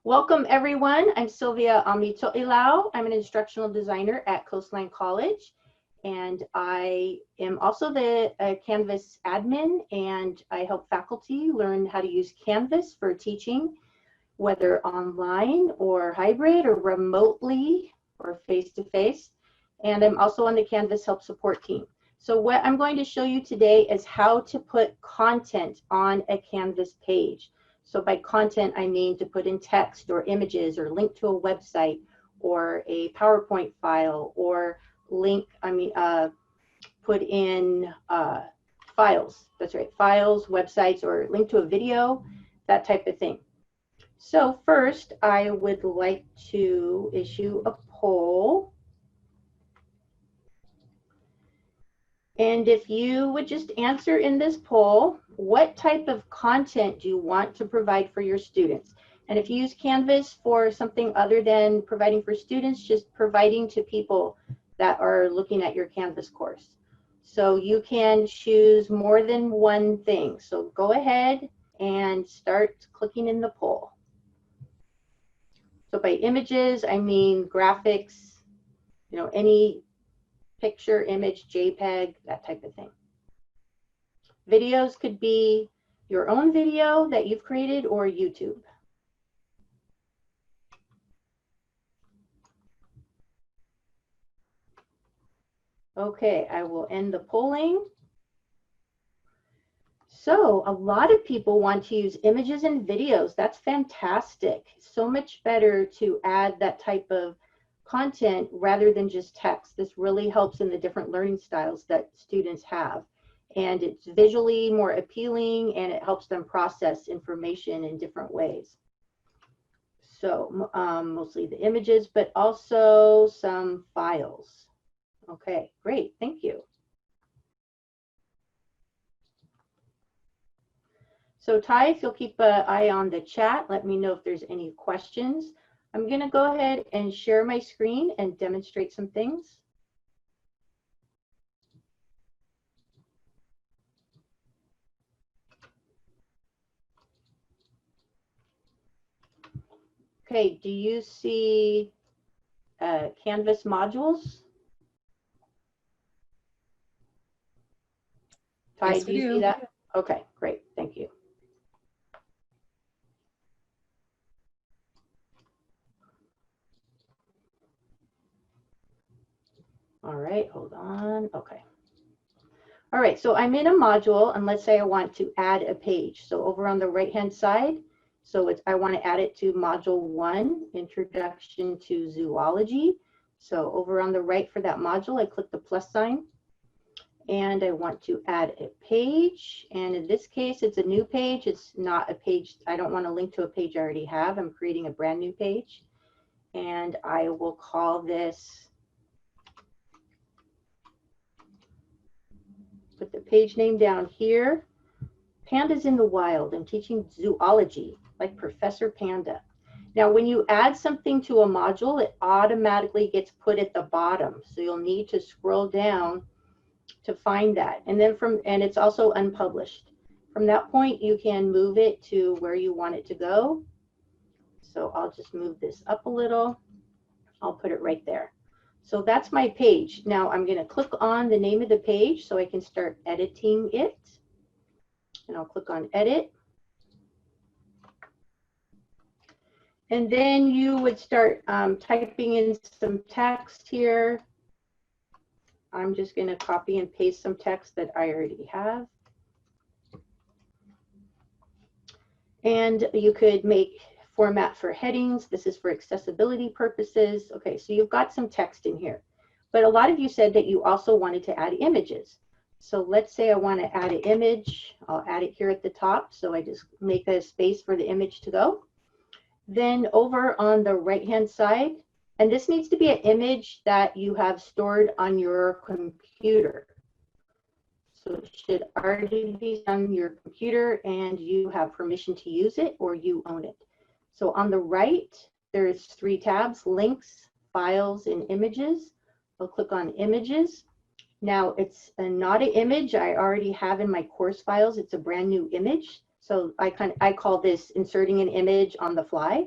Welcome everyone. I'm Sylvia Amitoilau. I'm an instructional designer at Coastline College, and I am also the Canvas admin, and I help faculty learn how to use Canvas for teaching, whether online or hybrid or remotely or face-to-face. And I'm also on the Canvas Help Support team. So what I'm going to show you today is how to put content on a Canvas page. So by content, I mean to put in text or images or link to a website or a PowerPoint file or put in files. That's right, files, websites, or link to a video, that type of thing. So first, I would like to issue a poll. And if you would just answer in this poll, what type of content do you want to provide for your students? And if you use Canvas for something other than providing for students, just providing to people that are looking at your Canvas course. So you can choose more than one thing. So go ahead and start clicking in the poll. So by images, I mean graphics, any picture, image, JPEG, that type of thing. Videos could be your own video that you've created or YouTube. Okay, I will end the polling. So a lot of people want to use images and videos. That's fantastic. So much better to add that type of content rather than just text. This really helps in the different learning styles that students have. And it's visually more appealing and it helps them process information in different ways. So mostly the images, but also some files. Okay, great, thank you. So Ty, if you'll keep an eye on the chat, let me know if there's any questions. I'm gonna go ahead and share my screen and demonstrate some things. Okay, do you see Canvas modules? Ty, Yes, do you see that? Okay, great, thank you. All right, hold on, okay. All right, so I'm in a module, and let's say I want to add a page. So over on the right-hand side, so I want to add it to Module 1, Introduction to Zoology. So over on the right for that module, I click the plus sign, and I want to add a page. And in this case, it's a new page. It's not a page. I don't want to link to a page I already have. I'm creating a brand new page. And I will call this, put the page name down here, Pandas in the Wild. I'm teaching zoology like Professor Panda. Now, when you add something to a module, it automatically gets put at the bottom. So you'll need to scroll down to find that. And then and it's also unpublished. From that point, you can move it to where you want it to go. So I'll just move this up a little. I'll put it right there. So that's my page. Now I'm going to click on the name of the page so I can start editing it. And I'll click on edit. And then you would start typing in some text here. I'm just going to copy and paste some text that I already have. And you could make format for headings. This is for accessibility purposes. Okay, so you've got some text in here. But a lot of you said that you also wanted to add images. So let's say I want to add an image. I'll add it here at the top. So I just make a space for the image to go. Then over on the right-hand side, and this needs to be an image that you have stored on your computer. So it should already be on your computer and you have permission to use it or you own it. So on the right, there's 3 tabs, links, files, and images. I'll click on images. Now it's not an image I already have in my course files. It's a brand new image. So I call this inserting an image on the fly.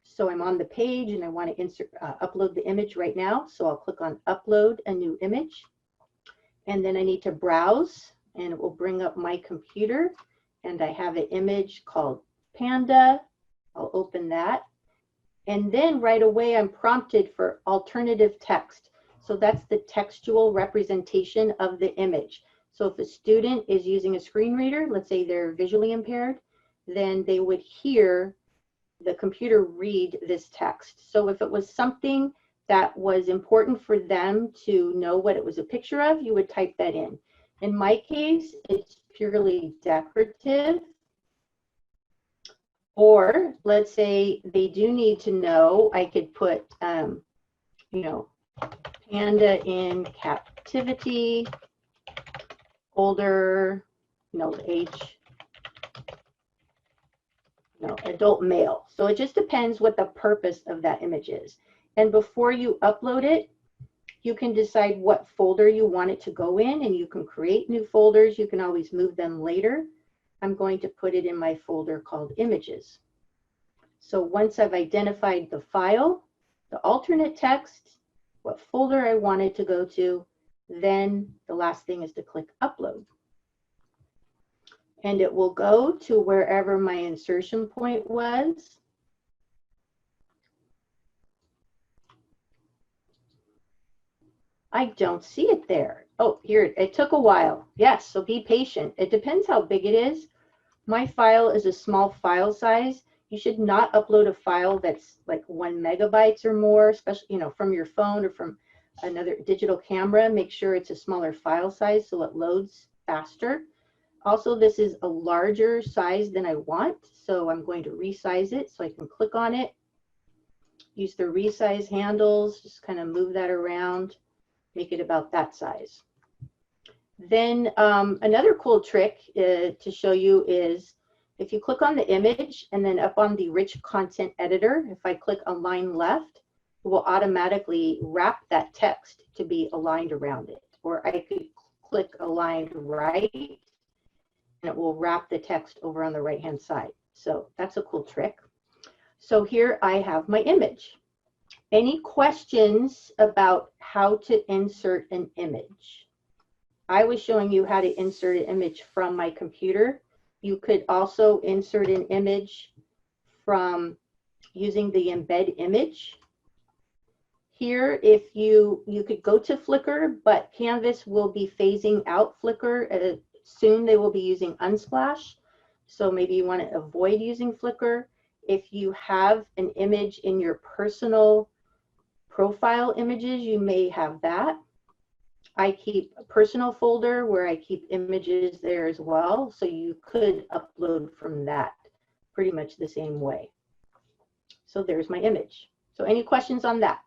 So I'm on the page and I want to upload the image right now. So I'll click on upload a new image. And then I need to browse, and it will bring up my computer. And I have an image called Panda. I'll open that. And then right away I'm prompted for alternative text. So that's the textual representation of the image. So if a student is using a screen reader, let's say they're visually impaired, then they would hear the computer read this text. So if it was something that was important for them to know what it was a picture of, you would type that in. In my case, it's purely decorative. Or let's say they do need to know, I could put, you know, panda in captivity, older, you know, age, you know, adult male. So it just depends what the purpose of that image is. And before you upload it, you can decide what folder you want it to go in, and you can create new folders. You can always move them later. I'm going to put it in my folder called images. So once I've identified the file, the alternate text, what folder I want it to go to, then the last thing is to click upload. And it will go to wherever my insertion point was. I don't see it there. Oh, here, it took a while. Yes, so be patient. It depends how big it is. My file is a small file size. You should not upload a file that's like 1 megabytes or more, especially, you know, from your phone or from another digital camera. Make sure it's a smaller file size so it loads faster. Also, this is a larger size than I want, so I'm going to resize it so I can click on it. Use the resize handles, just kind of move that around, make it about that size. Then another cool trick to show you is if you click on the image and then up on the rich content editor, if I click align left, it will automatically wrap that text to be aligned around it. Or I could click align right and it will wrap the text over on the right hand side. So that's a cool trick. So here I have my image. Any questions about how to insert an image? I was showing you how to insert an image from my computer. You could also insert an image from using the embed image. Here, if you could go to Flickr, but Canvas will be phasing out Flickr. Soon they will be using Unsplash. So maybe you want to avoid using Flickr. If you have an image in your personal profile images, you may have that. I keep a personal folder where I keep images there as well. So you could upload from that pretty much the same way. So there's my image. So any questions on that?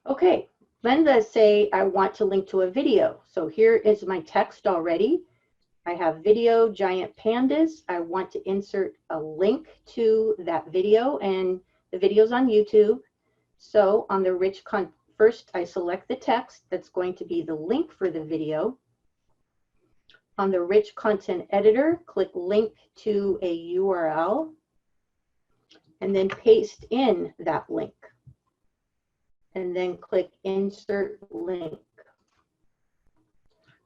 Okay, then let's say I want to link to a video. So here is my text already. I have video, giant pandas. I want to insert a link to that video, and the video's on YouTube. So on the rich content, first I select the text that's going to be the link for the video. On the rich content editor, click link to a URL, and then paste in that link. And then click insert link.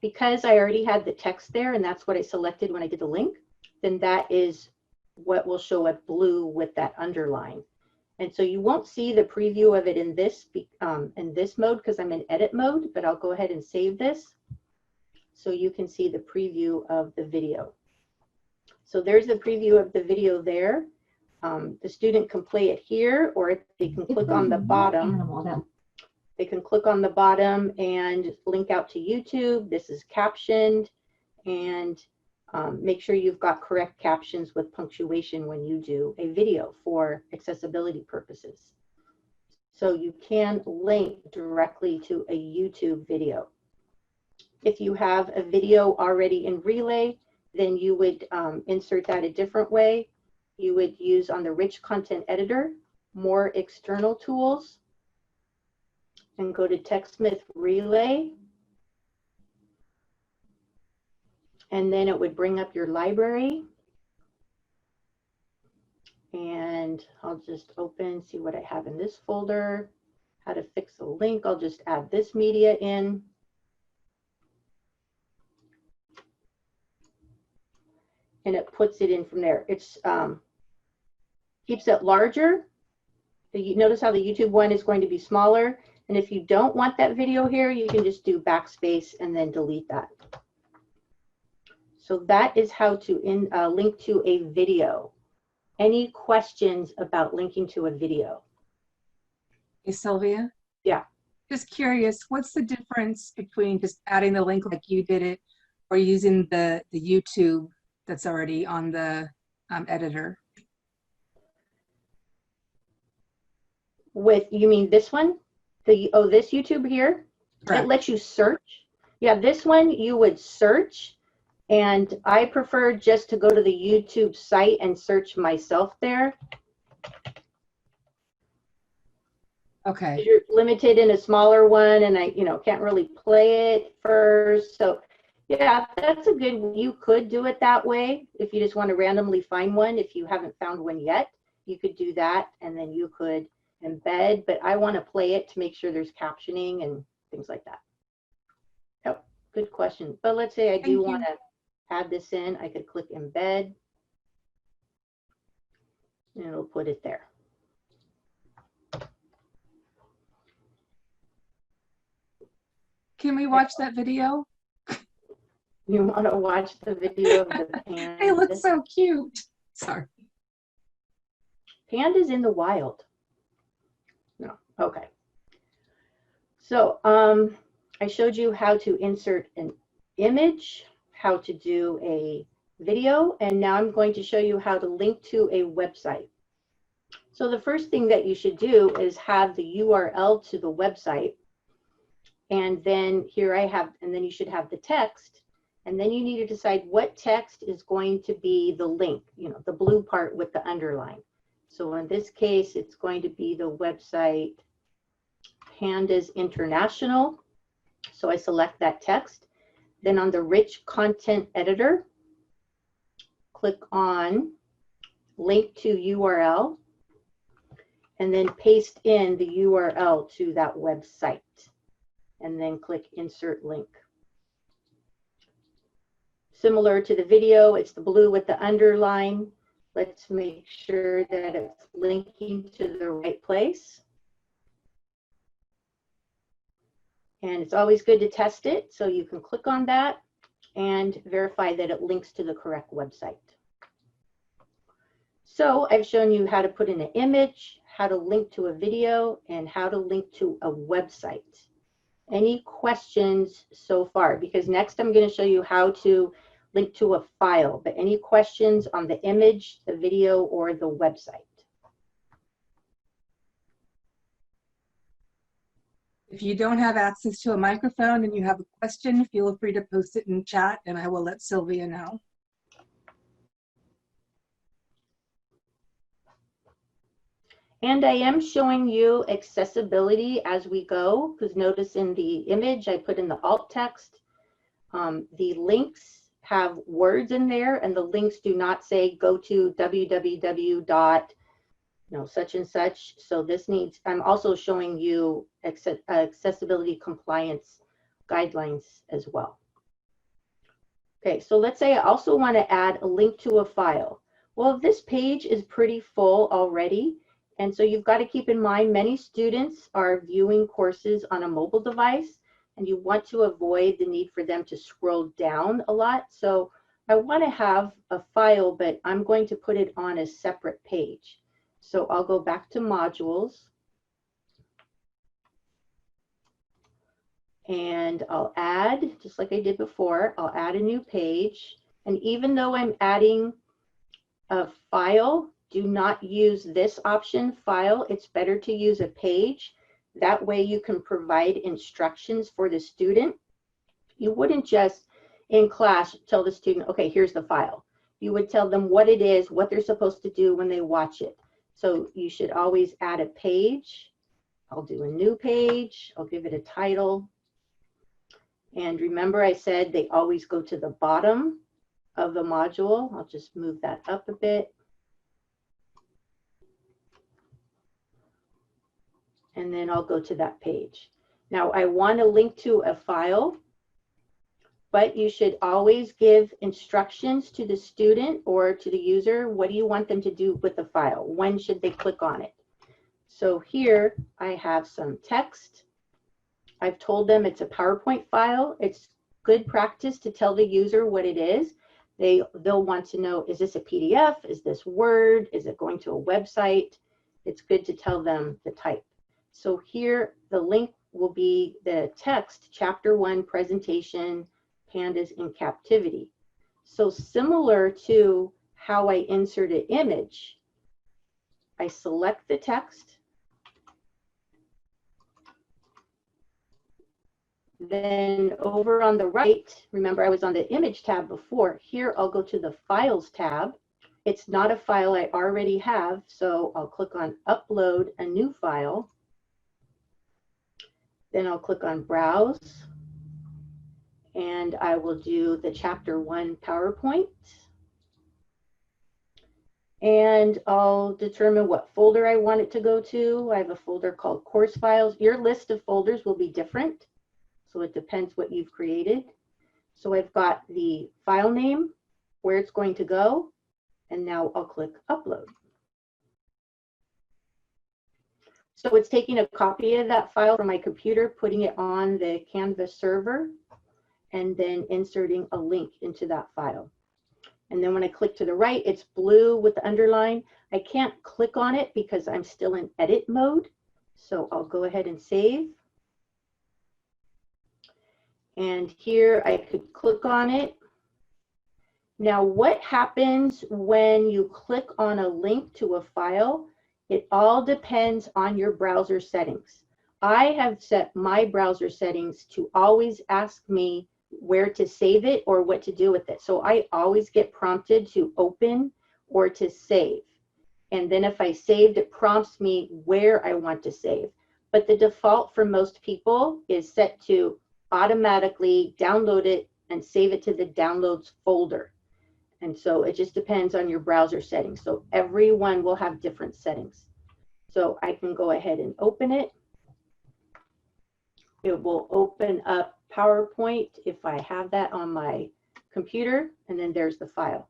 Because I already had the text there and that's what I selected when I did the link, then that is what will show up blue with that underline. And so you won't see the preview of it in this mode because I'm in edit mode, but I'll go ahead and save this so you can see the preview of the video. So there's the preview of the video there. The student can play it here, or they can click on the bottom. They can click on the bottom and link out to YouTube. This is captioned, and make sure you've got correct captions with punctuation when you do a video for accessibility purposes. So you can link directly to a YouTube video. If you have a video already in Relay, then you would insert that a different way. You would use on the rich content editor, more external tools, and go to TechSmith Relay. And then it would bring up your library. And I'll just open, see what I have in this folder. How to fix a link. I'll just add this media in. And it puts it in from there. It's keeps it larger. You notice how the YouTube one is going to be smaller. And if you don't want that video here, you can just do backspace and then delete that. So that is how to link to a video. Any questions about linking to a video? Hey, Sylvia? Yeah. Just curious, what's the difference between just adding the link like you did it or using the YouTube that's already on the editor? You mean this one? This YouTube here? Correct. It lets you search. Yeah, this one you would search. And I prefer just to go to the YouTube site and search myself there. Okay. You're limited in a smaller one, and I, can't really play it first. So, yeah, that's a good. You could do it that way if you just want to randomly find one. If you haven't found one yet, you could do that, and then you could embed. But I want to play it to make sure there's captioning and things like that. Oh, good question. But let's say I do want to add this in. I could click embed and it'll put it there. Can we watch that video? You want to watch the video of the panda? They look so cute. Sorry. Pandas in the wild. No. Okay. So I showed you how to insert an image, how to do a video, and now I'm going to show you how to link to a website. So the first thing that you should do is have the URL to the website, and then then you should have the text, and then you need to decide what text is going to be the link, the blue part with the underline. So in this case, it's going to be the website Pandas International. So I select that text. Then on the Rich Content Editor, click on Link to URL, and then paste in the URL to that website, and then click Insert Link. Similar to the video, it's the blue with the underline. Let's make sure that it's linking to the right place. And it's always good to test it, so you can click on that and verify that it links to the correct website. So I've shown you how to put in an image, how to link to a video, and how to link to a website. Any questions so far? Because next I'm going to show you how to link to a file, but any questions on the image, the video, or the website? If you don't have access to a microphone and you have a question, feel free to post it in chat and I will let Sylvia know. And I am showing you accessibility as we go, because notice in the image I put in the alt text. The links have words in there, and the links do not say go to www. Such and such. So this needs, I'm also showing you accessibility compliance guidelines as well. Okay, so let's say I also want to add a link to a file. Well, this page is pretty full already. And so you've got to keep in mind, many students are viewing courses on a mobile device, and you want to avoid the need for them to scroll down a lot. So I want to have a file, but I'm going to put it on a separate page. So I'll go back to modules, and I'll add, just like I did before, I'll add a new page. And even though I'm adding a file, do not use this option, file. It's better to use a page. That way you can provide instructions for the student. You wouldn't just in class tell the student, okay, here's the file. You would tell them what it is, what they're supposed to do when they watch it. So you should always add a page. I'll do a new page. I'll give it a title. And remember I said they always go to the bottom of the module. I'll just move that up a bit. and then I'll go to that page. Now I want to link to a file, but you should always give instructions to the student or to the user. What do you want them to do with the file? When should they click on it? So here I have some text. I've told them it's a PowerPoint file. It's good practice to tell the user what it is. They'll want to know, is this a PDF? Is this Word? Is it going to a website? It's good to tell them the type. So here the link will be the text, Chapter 1 presentation, Pandas in Captivity. So similar to how I insert an image, I select the text. Then over on the right, remember I was on the image tab before. Here I'll go to the Files tab. It's not a file I already have, so I'll click on Upload a new file. Then I'll click on Browse, and I will do the Chapter 1 PowerPoint. And I'll determine what folder I want it to go to. I have a folder called Course Files. Your list of folders will be different, so it depends what you've created. So I've got the file name, where it's going to go, and now I'll click Upload. So it's taking a copy of that file from my computer, putting it on the Canvas server, and then inserting a link into that file. And then when I click to the right, it's blue with the underline. I can't click on it because I'm still in edit mode. So I'll go ahead and save. And here I could click on it. Now what happens when you click on a link to a file? It all depends on your browser settings. I have set my browser settings to always ask me where to save it or what to do with it. So I always get prompted to open or to save. And then if I saved, it prompts me where I want to save. But the default for most people is set to automatically download it and save it to the downloads folder. And so it just depends on your browser settings. So everyone will have different settings. So I can go ahead and open it. It will open up PowerPoint if I have that on my computer, and then there's the file.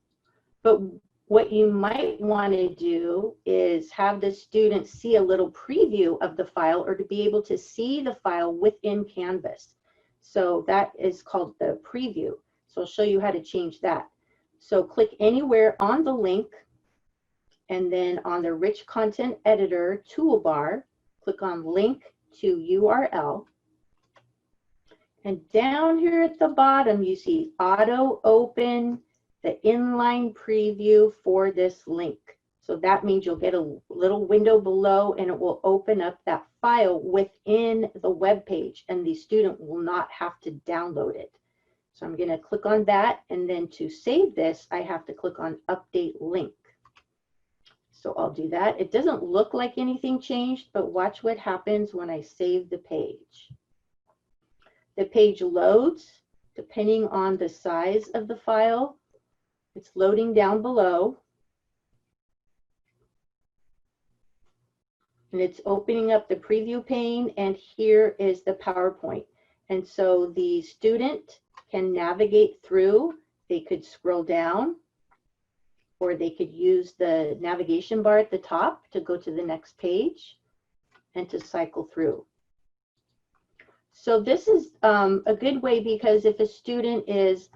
But what you might want to do is have the student see a little preview of the file, or to be able to see the file within Canvas. So that is called the preview. So I'll show you how to change that. So click anywhere on the link, and then on the Rich Content Editor toolbar, click on Link to URL. And down here at the bottom, you see Auto Open the inline preview for this link. So that means you'll get a little window below, and it will open up that file within the web page, and the student will not have to download it. So I'm going to click on that, and then to save this, I have to click on Update Link. So I'll do that. It doesn't look like anything changed, but watch what happens when I save the page. The page loads depending on the size of the file. It's loading down below. And it's opening up the preview pane, and here is the PowerPoint. And so the student can navigate through. They could scroll down, or they could use the navigation bar at the top to go to the next page and to cycle through. So this is a good way, because if a student is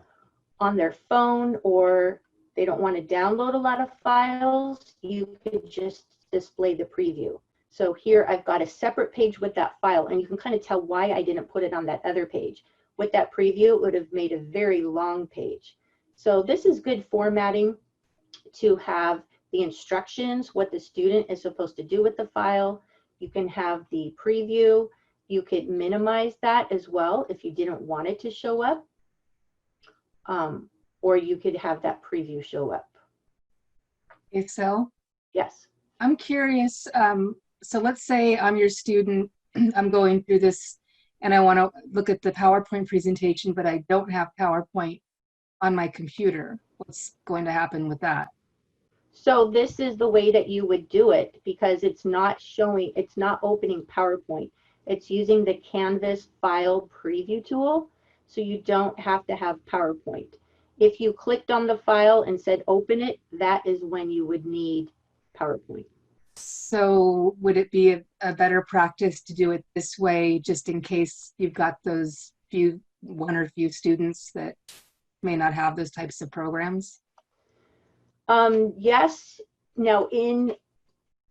on their phone or they don't want to download a lot of files, you could just display the preview. So here I've got a separate page with that file, and you can kind of tell why I didn't put it on that other page. With that preview, it would have made a very long page. So this is good formatting to have the instructions, what the student is supposed to do with the file. You can have the preview. You could minimize that as well if you didn't want it to show up. Or you could have that preview show up. Excel? Yes. I'm curious, so let's say I'm your student, I'm going through this and I want to look at the PowerPoint presentation, but I don't have PowerPoint on my computer. What's going to happen with that? So this is the way that you would do it, because it's not showing, it's not opening PowerPoint. It's using the Canvas file preview tool, so you don't have to have PowerPoint. If you clicked on the file and said open it, that is when you would need PowerPoint. So would it be a better practice to do it this way, just in case you've got those one or few students that may not have those types of programs? Yes. Now, in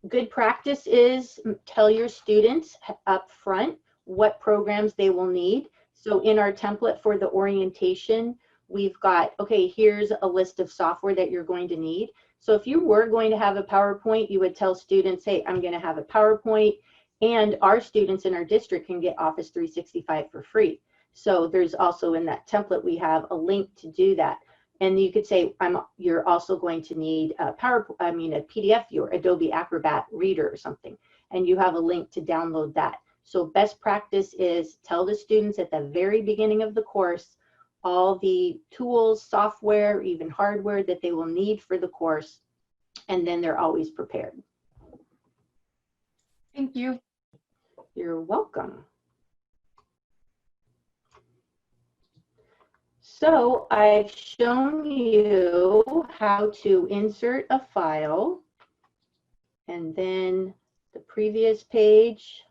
good practice is tell your students up front what programs they will need. So in our template for the orientation, we've got, okay, here's a list of software that you're going to need. So if you were going to have a PowerPoint, you would tell students, hey, I'm going to have a PowerPoint, and our students in our district can get Office 365 for free. So there's also in that template, we have a link to do that. And you could say, you're also going to need a PDF, your Adobe Acrobat Reader or something, and you have a link to download that. So best practice is tell the students at the very beginning of the course all the tools, software, even hardware that they will need for the course, and then they're always prepared. Thank you. You're welcome. So I've shown you how to insert a file, and then the previous page,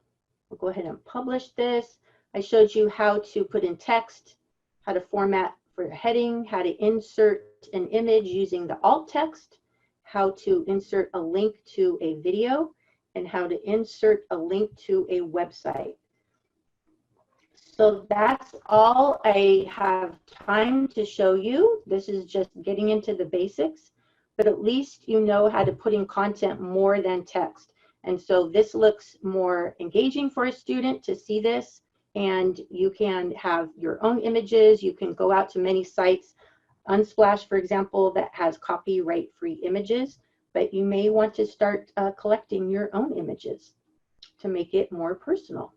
we'll go ahead and publish this. I showed you how to put in text, how to format for a heading, how to insert an image using the alt text, how to insert a link to a video, and how to insert a link to a website. So that's all I have time to show you. This is just getting into the basics, but at least you know how to put in content more than text. And so this looks more engaging for a student to see this, and you can have your own images. You can go out to many sites, Unsplash, for example, that has copyright-free images, but you may want to start collecting your own images to make it more personal.